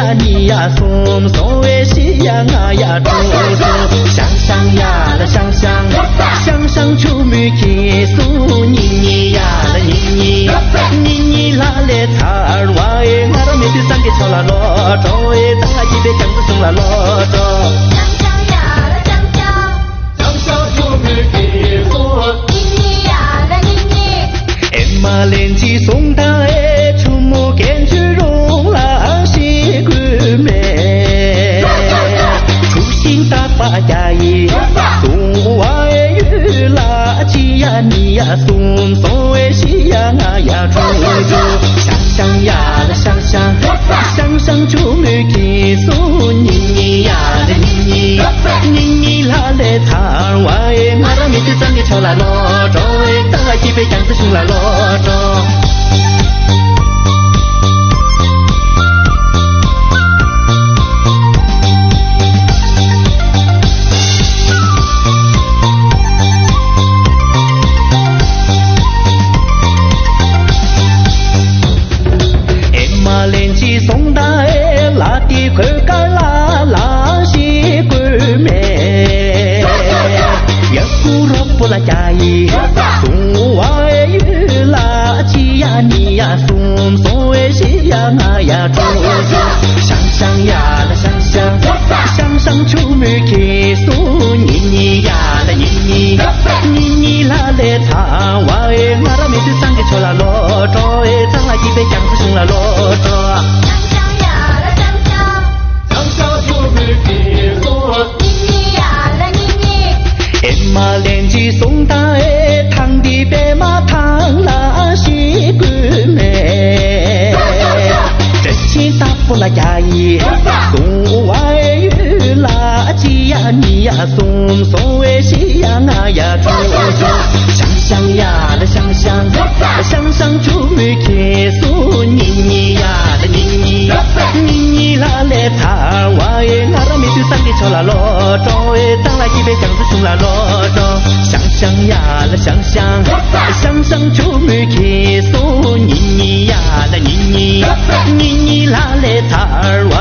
呀你呀松松哎喜呀啊呀猪猪，想想呀啦想想，想想出门去苏妮妮呀啦妮妮，妮妮啦嘞擦儿哇哎，俺们每天三个敲啦罗着哎，咱俩一杯酱子送啦罗着。马连起送他哎，出木根去容啦西古美，出行大把呀伊，送我哎玉啦吉呀你呀送送哎西呀啊呀猪猪，想想呀啦想想，想想出木去送妮妮呀啦妮妮，妮妮啦嘞擦我哎，俺们每天三个敲啦罗着哎，等我一杯酱子送啦罗。马连起送他哎，拉的快干啦拉西鬼美，也不若不拉家伊，送我哎玉啦吉呀你呀送送哎西呀啊呀猪猪，想想呀啦想想，想想出门去送妮妮呀啦妮妮，妮妮啦嘞擦我哎，俺们每天三个敲啦罗着哎，咱俩一杯酱子送啦罗着。马连起送他哎，糖的白马糖啦西古美，真情大不拉家伊，送我哎玉啦吉呀你呀送送哎西呀啊呀猪猪，想想呀啦想想，想想出门去送妮妮呀啦妮妮，妮妮啦嘞擦我哎，俺们每天三个敲啦罗着哎，咱俩一杯酱子送啦罗着，想想呀啦想想，想想出门去送妮妮呀啦妮妮，妮妮啦嘞擦我